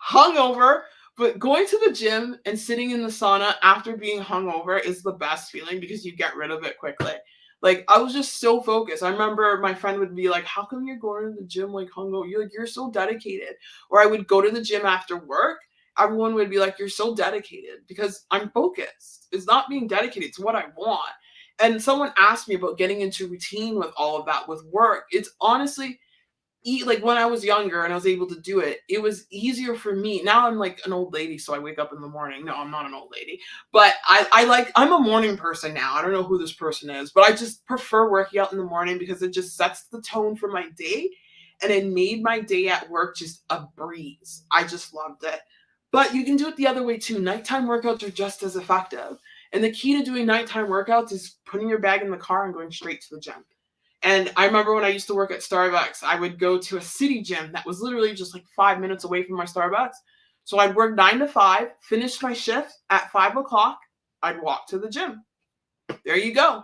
hungover, but going to the gym and sitting in the sauna after being hungover is the best feeling because you get rid of it quickly. Like, I was just so focused. I remember my friend would be like, how come you're going to the gym like hungover? You're so dedicated. Or I would go to the gym after work. Everyone would be like, you're so dedicated because I'm focused. It's not being dedicated. It's what I want. And someone asked me about getting into routine with all of that with work. It's honestly, like when I was younger and I was able to do it, it was easier for me. Now I'm like an old lady, so I wake up in the morning. No, I'm not an old lady, but I'm a morning person now. I don't know who this person is, but I just prefer working out in the morning because it just sets the tone for my day. And it made my day at work just a breeze. I just loved it. But you can do it the other way too. Nighttime workouts are just as effective. And the key to doing nighttime workouts is putting your bag in the car and going straight to the gym. And I remember when I used to work at Starbucks, I would go to a city gym that was literally just like 5 minutes away from my Starbucks. So I'd work 9 to 5, finish my shift at 5 o'clock. I'd walk to the gym. There you go.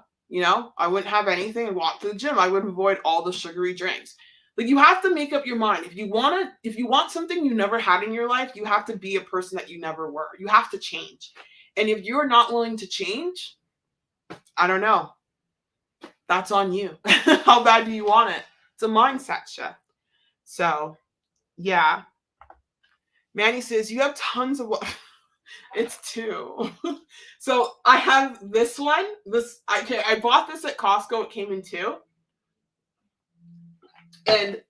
I wouldn't have anything and walk to the gym. I would avoid all the sugary drinks. Like, you have to make up your mind. If you want something you never had in your life, you have to be a person that you never were. You have to change. And if you're not willing to change, I don't know. That's on you. How bad do you want it? It's a mindset shift. So, yeah. Manny says, you have tons of It's 2. So I have this one. I bought this at Costco. It came in 2. And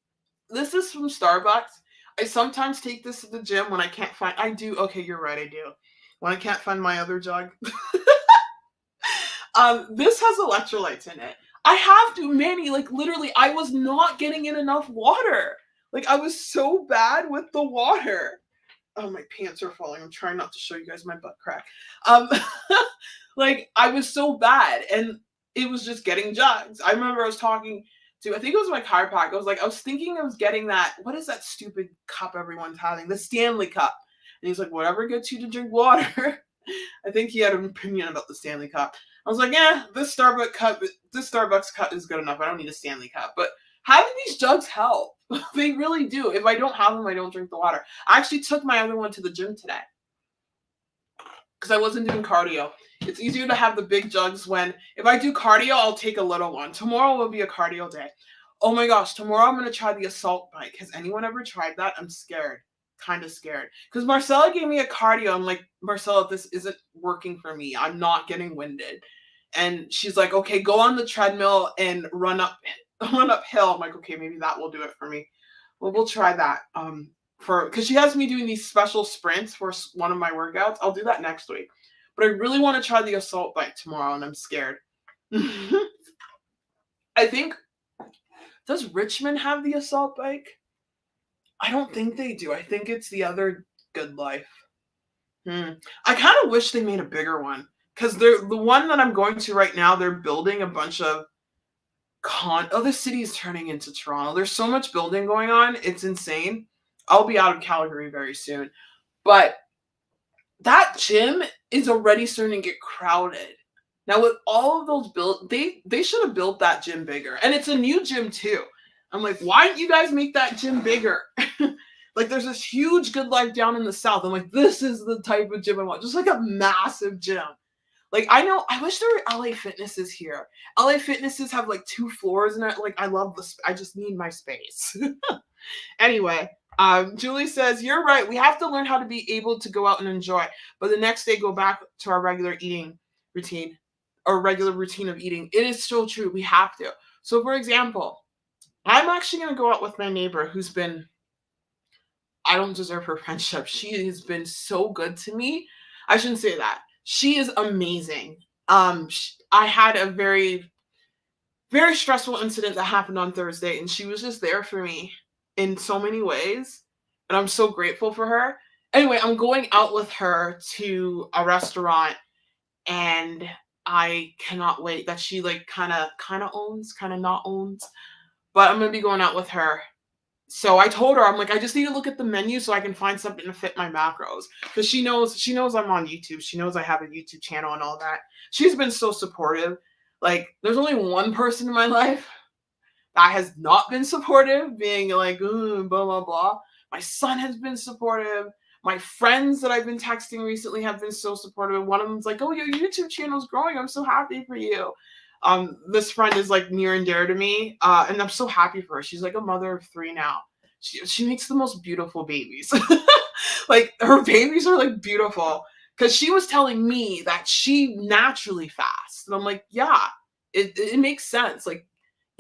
this is from Starbucks. I sometimes take this to the gym when I can't find. I do. Okay, you're right. I do. When I can't find my other jug. This has electrolytes in it. I have to, Manny. Like, literally, I was not getting in enough water. Like, I was so bad with the water. Oh, my pants are falling. I'm trying not to show you guys my butt crack. Like, I was so bad, and it was just getting jugs. I remember I was talking to, I think it was my chiropractor. I was thinking I was getting that, what is that stupid cup everyone's having? The Stanley Cup. And he's like, whatever gets you to drink water. I think he had an opinion about the Stanley Cup. I was like, yeah, this Starbucks cup is good enough. I don't need a Stanley Cup. But having these jugs help. They really do. If I don't have them, I don't drink the water. I actually took my other one to the gym today because I wasn't doing cardio. It's easier to have the big jugs if I do cardio, I'll take a little one. Tomorrow will be a cardio day. Oh my gosh, tomorrow I'm going to try the assault bike. Has anyone ever tried that? I'm scared. Kind of scared. Because Marcella gave me a cardio. I'm like, Marcella, this isn't working for me. I'm not getting winded. And she's like, okay, go on the treadmill and run uphill. I'm like, okay, maybe that will do it for me. Well, we'll try that. Because she has me doing these special sprints for one of my workouts. I'll do that next week. But I really want to try the assault bike tomorrow, and I'm scared. I think, does Richmond have the assault bike? I don't think they do. I think it's the other Good Life. I kind of wish they made a bigger one. Because the one that I'm going to right now, they're building a bunch of the city is turning into Toronto. There's so much building going on. It's insane. I'll be out of Calgary very soon. But that gym is already starting to get crowded. Now with all of those they should have built that gym bigger. And it's a new gym too. I'm like, why didn't you guys make that gym bigger? Like, there's this huge Good Life down in the south. I'm like, this is the type of gym I want. Just like a massive gym. Like, I wish there were LA Fitnesses here. LA Fitnesses have like 2 floors in it. Like, I love this. I just need my space. Anyway, Julie says, you're right. We have to learn how to be able to go out and enjoy. But the next day, go back to our regular eating routine. Our regular routine of eating. It is so true. We have to. So, for example, I'm actually going to go out with my neighbor who's been, I don't deserve her friendship. She has been so good to me. I shouldn't say that. She is amazing. I had a very, very stressful incident that happened on Thursday, and she was just there for me in so many ways, and I'm so grateful for her. Anyway, I'm going out with her to a restaurant, and I cannot wait. That she like kind of owns, kind of not owns, but I'm gonna be going out with her. So I told her, I'm like, I just need to look at the menu so I can find something to fit my macros. Because she knows I'm on YouTube. She knows I have a YouTube channel and all that. She's been so supportive. Like, there's only one person in my life that has not been supportive, being like, blah, blah, blah. My son has been supportive. My friends that I've been texting recently have been so supportive. One of them's like, oh, your YouTube channel's growing. I'm so happy for you. This friend is like near and dear to me, and I'm so happy for her. She's like a mother of 3 now. She makes the most beautiful babies. Like, her babies are like beautiful, because she was telling me that she naturally fasts, and I'm like, yeah, it makes sense. Like,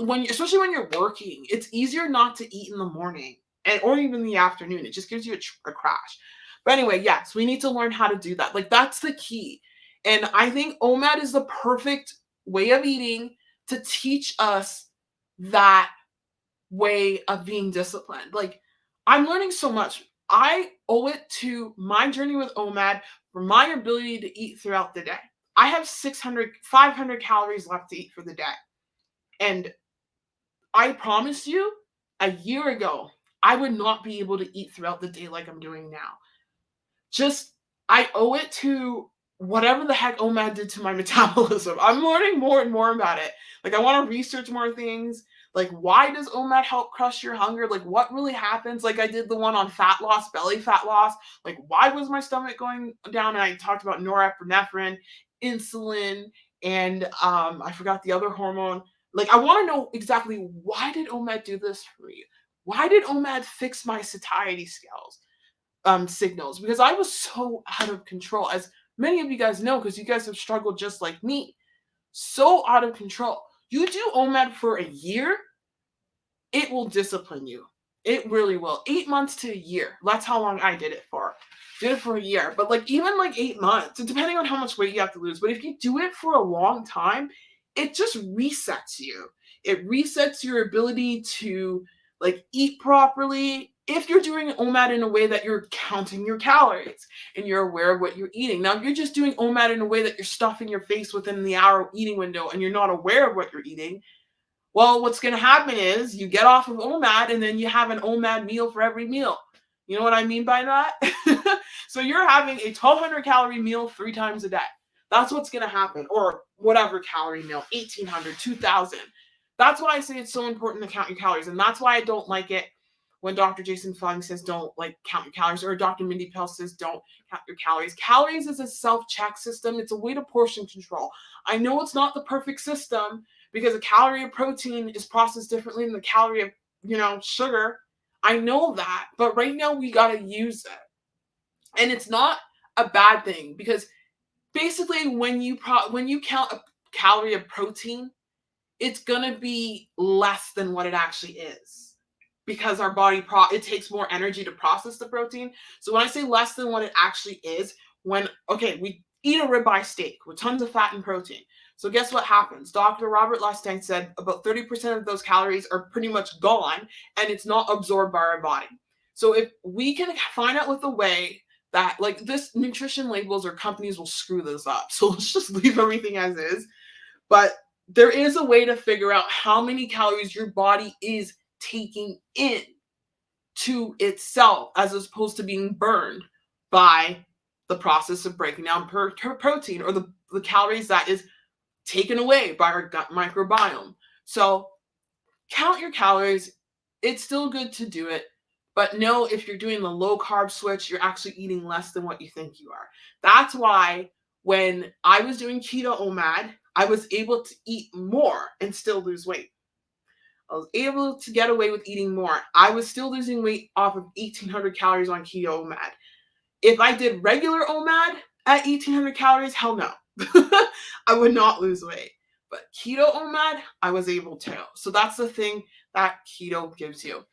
especially when you're working, it's easier not to eat in the morning or even the afternoon. It just gives you a crash. But anyway, yes, we need to learn how to do that. Like, that's the key. And I think Omad is the perfect way of eating to teach us that way of being disciplined. Like, I'm learning so much. I owe it to my journey with Omad for my ability to eat throughout the day. I have 500 calories left to eat for the day. And I promise you, a year ago, I would not be able to eat throughout the day like I'm doing now. I owe it to whatever the heck Omad did to my metabolism. I'm learning more and more about it. Like, I want to research more things. Like, why does OMAD help crush your hunger? Like, what really happens? Like, I did the one on fat loss, belly fat loss. Like, why was my stomach going down? And I talked about norepinephrine, insulin, and I forgot the other hormone. Like, I want to know exactly, why did OMAD do this for you? Why did OMAD fix my satiety scales, signals? Because I was so out of control, as many of you guys know, because you guys have struggled just like me. So out of control. You do OMAD for a year, it will discipline you. It really will. 8 months to a year. That's how long I did it for. Did it for a year. But like, even like 8 months, depending on how much weight you have to lose. But if you do it for a long time, it just resets you. It resets your ability to like eat properly. If you're doing OMAD in a way that you're counting your calories and you're aware of what you're eating. Now, if you're just doing OMAD in a way that you're stuffing your face within the hour eating window and you're not aware of what you're eating, well, what's going to happen is you get off of OMAD and then you have an OMAD meal for every meal. You know what I mean by that? So you're having a 1,200 calorie meal 3 times a day. That's what's going to happen. Or whatever calorie meal, 1,800, 2,000. That's why I say it's so important to count your calories. And that's why I don't like it when Dr. Jason Fung says don't like count your calories, or Dr. Mindy Pell says don't count your calories. Calories is a self-check system. It's a way to portion control. I know it's not the perfect system, because a calorie of protein is processed differently than the calorie of, sugar. I know that, but right now we got to use it. And it's not a bad thing, because basically when you count a calorie of protein, it's going to be less than what it actually is, because our body it takes more energy to process the protein. So when I say less than what it actually is, we eat a ribeye steak with tons of fat and protein. So guess what happens? Dr. Robert Lustig said about 30% of those calories are pretty much gone, and it's not absorbed by our body. So if we can find out with a way that, like, this nutrition labels or companies will screw this up. So let's just leave everything as is. But there is a way to figure out how many calories your body is taking in to itself, as opposed to being burned by the process of breaking down protein, or the calories that is taken away by our gut microbiome. So count your calories. It's still good to do it, but know if you're doing the low carb switch, you're actually eating less than what you think you are. That's why when I was doing keto OMAD, I was able to eat more and still lose weight. I was able to get away with eating more. I was still losing weight off of 1,800 calories on keto OMAD. If I did regular OMAD at 1,800 calories, hell no. I would not lose weight. But keto OMAD, I was able to. So that's the thing that keto gives you.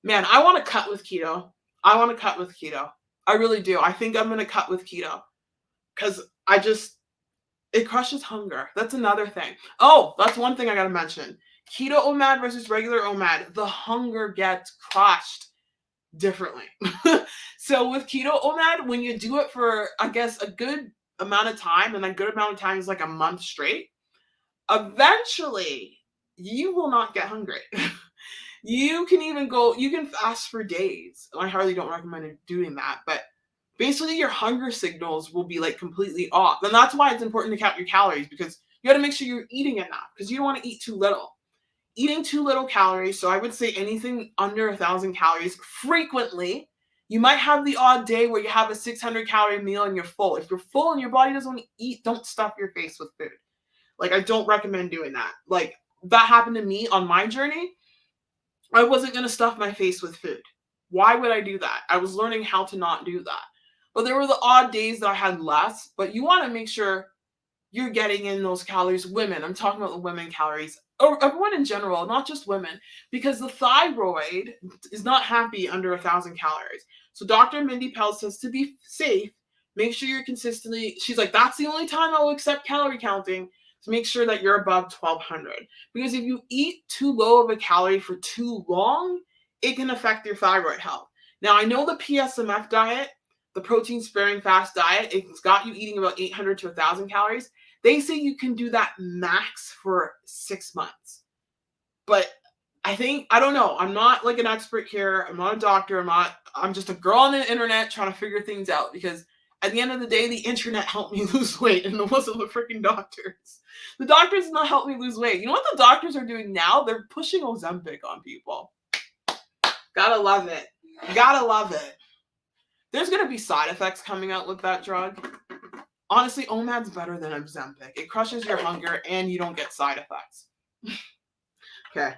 Man, I want to cut with keto. I really do. I think I'm going to cut with keto, because it crushes hunger. That's another thing. Oh, that's one thing I got to mention. Keto OMAD versus regular OMAD, the hunger gets crushed differently. So with keto OMAD, when you do it for, I guess, a good amount of time, and a good amount of time is like a month straight, eventually you will not get hungry. You can fast for days. I hardly don't recommend doing that, but basically your hunger signals will be like completely off. And that's why it's important to count your calories, because you got to make sure you're eating enough, because you don't want to eat too little. Eating too little calories, so I would say anything under 1,000 calories frequently. You might have the odd day where you have a 600 calorie meal and you're full. If you're full and your body doesn't want to eat, don't stuff your face with food. Like, I don't recommend doing that. Like, that happened to me on my journey. I wasn't going to stuff my face with food. Why would I do that? I was learning how to not do that. But there were the odd days that I had less, but you want to make sure you're getting in those calories. Women, I'm talking about the women calories, or everyone in general, not just women, because the thyroid is not happy under 1,000 calories. So Dr. Mindy Pell says, to be safe, make sure you're consistently, she's like, that's the only time I'll accept calorie counting, to make sure that you're above 1,200. Because if you eat too low of a calorie for too long, it can affect your thyroid health. Now, I know the PSMF diet, the protein sparing fast diet, it's got you eating about 800 to 1,000 calories. They say you can do that max for 6 months. But I don't know. I'm not like an expert here. I'm not a doctor. I'm just a girl on the internet trying to figure things out, because At the end of the day, the internet helped me lose weight, and it wasn't the freaking doctors. The doctors did not help me lose weight. You know what the doctors are doing now? They're pushing Ozempic on people. Gotta love it. Gotta love it. There's gonna be side effects coming out with that drug. Honestly, Omad's better than Ozempic. It crushes your hunger, and you don't get side effects. Okay.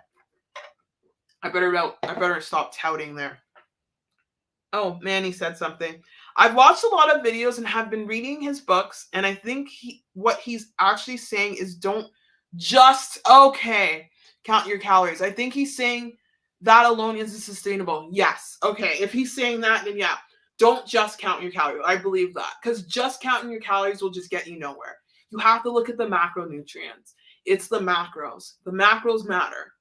I better stop touting there. Oh, Manny said something. I've watched a lot of videos and have been reading his books, and I think what he's actually saying is don't just, count your calories. I think he's saying that alone isn't sustainable. Yes. Okay. If he's saying that, then yeah, don't just count your calories. I believe that, because just counting your calories will just get you nowhere. You have to look at the macronutrients. It's the macros. The macros matter.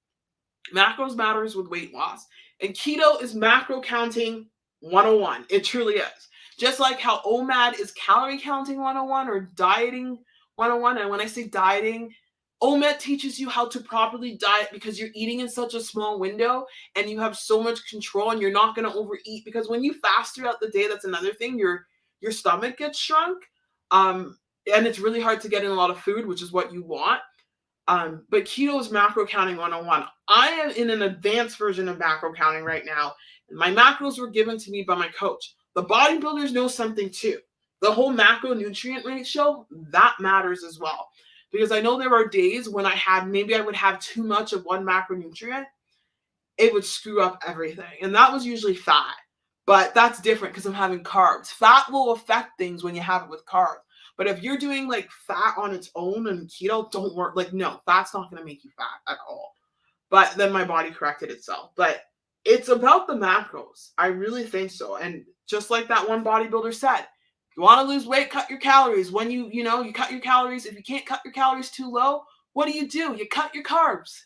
Macros matters with weight loss. And keto is macro counting 101. It truly is. Just like how Omad is calorie counting 101 or dieting 101. And when I say dieting, Omad teaches you how to properly diet because you're eating in such a small window and you have so much control and you're not going to overeat, because when you fast throughout the day, that's another thing. Your stomach gets shrunk. And it's really hard to get in a lot of food, which is what you want. But keto is macro counting 101. I am in an advanced version of macro counting right now. My macros were given to me by my coach. The bodybuilders know something too. The whole macronutrient ratio, that matters as well. Because I know there are days when I would have too much of one macronutrient. It would screw up everything. And that was usually fat. But that's different because I'm having carbs. Fat will affect things when you have it with carbs. But if you're doing like fat on its own and keto, don't work. Like, no, fat's not going to make you fat at all. But then my body corrected itself. But it's about the macros. I really think so. And just like that one bodybuilder said, you want to lose weight, cut your calories. When you cut your calories, if you can't cut your calories too low, what do? You cut your carbs.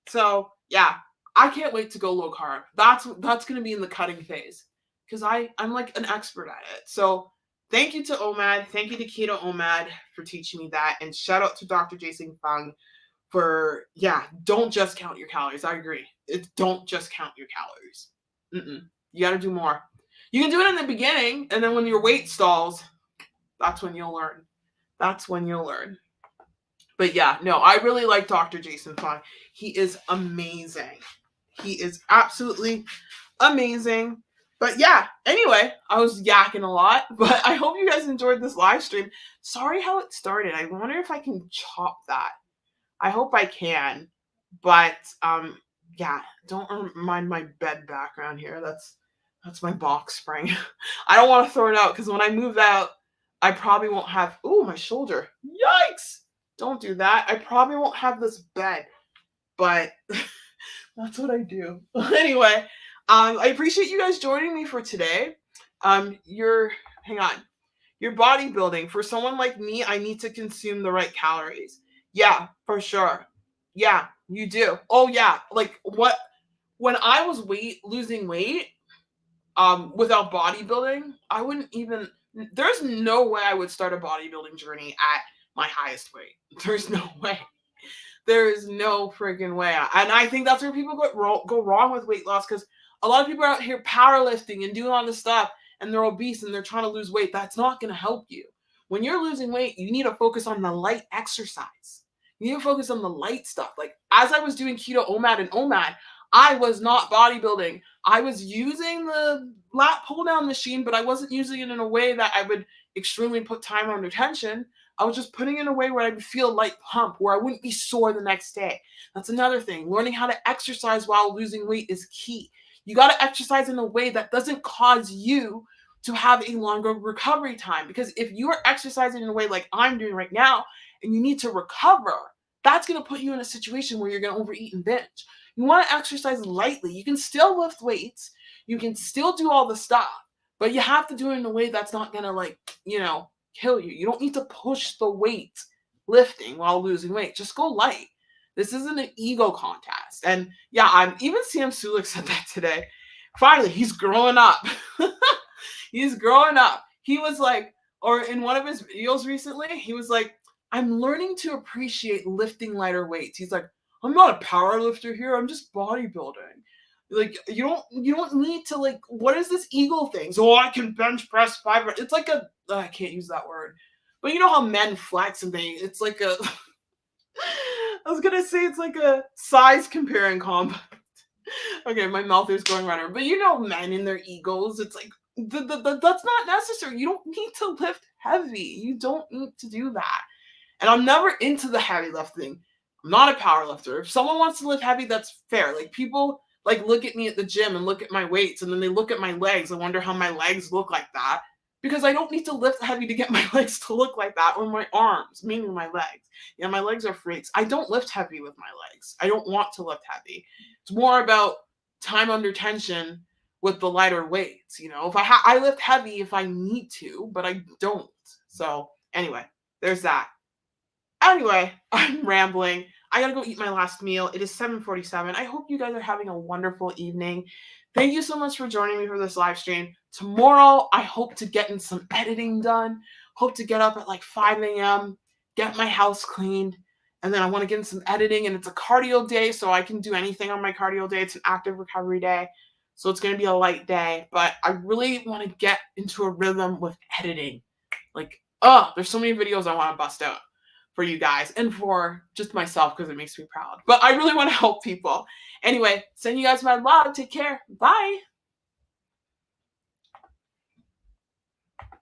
So yeah, I can't wait to go low carb. That's going to be in the cutting phase because I'm like an expert at it. So thank you to Omad. Thank you to Keto Omad for teaching me that. And shout out to Dr. Jason Fung for, don't just count your calories. I agree. Don't just count your calories. You got to do more. You can do it in the beginning, and then when your weight stalls, that's when you'll learn. But yeah, no, I really like Dr. Jason Fung. He is amazing. He is absolutely amazing. But yeah, anyway, I was yakking a lot, but I hope you guys enjoyed this live stream. Sorry how it started. I wonder if I can chop that. I hope I can. But don't mind my bed background here. That's my box spring. I don't want to throw it out because when I move out, I probably won't have, my shoulder. Yikes. Don't do that. I probably won't have this bed, but that's what I do. Anyway, I appreciate you guys joining me for today. You're bodybuilding. For someone like me, I need to consume the right calories. Yeah, for sure. Yeah, you do. Oh yeah. Like when I was losing weight, without bodybuilding, I wouldn't even, there's no way I would start a bodybuilding journey at my highest weight. There's no way. There is no freaking way. And I think that's where people go wrong with weight loss, because a lot of people are out here powerlifting and doing all this stuff and they're obese and they're trying to lose weight. That's not going to help you. When you're losing weight, you need to focus on the light exercise. You need to focus on the light stuff. Like as I was doing Keto Omad, I was not bodybuilding. I was using the lat pull down machine, but I wasn't using it in a way that I would extremely put time under tension. I was just putting it in a way where I would feel light pump, where I wouldn't be sore the next day. That's another thing. Learning how to exercise while losing weight is key. You got to exercise in a way that doesn't cause you to have a longer recovery time. Because if you are exercising in a way like I'm doing right now, and you need to recover, that's going to put you in a situation where you're going to overeat and binge. You want to exercise lightly. You can still lift weights. You can still do all the stuff, but you have to do it in a way that's not going to kill you. You don't need to push the weight lifting while losing weight. Just go light. This isn't an ego contest. And yeah, even Sam Sulik said that today. Finally, he's growing up. He's growing up. He was like, or in one of his videos recently, he was like, I'm learning to appreciate lifting lighter weights. He's like, I'm not a power lifter here. I'm just bodybuilding. Like, you don't need to, like, what is this ego thing? So I can bench press 5. It's like I can't use that word. But you know how men flex and it's like a I was gonna say it's like a size comparing comp. Okay, my mouth is going runner. But you know men and their egos, it's like that's not necessary. You don't need to lift heavy. You don't need to do that. And I'm never into the heavy lifting. I'm not a power lifter. If someone wants to lift heavy, that's fair. Like, people like look at me at the gym and look at my weights, and then they look at my legs and wonder how my legs look like that. Because I don't need to lift heavy to get my legs to look like that, or my arms, meaning my legs. Yeah, my legs are freaks. I don't lift heavy with my legs. I don't want to lift heavy. It's more about time under tension with the lighter weights. You know, if I lift heavy if I need to, but I don't. So anyway, there's that. Anyway, I'm rambling. I gotta go eat my last meal. It is 7:47. I hope you guys are having a wonderful evening. Thank you so much for joining me for this live stream. Tomorrow, I hope to get in some editing done. Hope to get up at like 5 a.m., get my house cleaned, and then I want to get in some editing. And it's a cardio day, so I can do anything on my cardio day. It's an active recovery day, so it's gonna be a light day. But I really want to get into a rhythm with editing. Like, there's so many videos I want to bust out for you guys and for just myself because it makes me proud. But I really want to help people. Anyway, send you guys my love. Take care. Bye.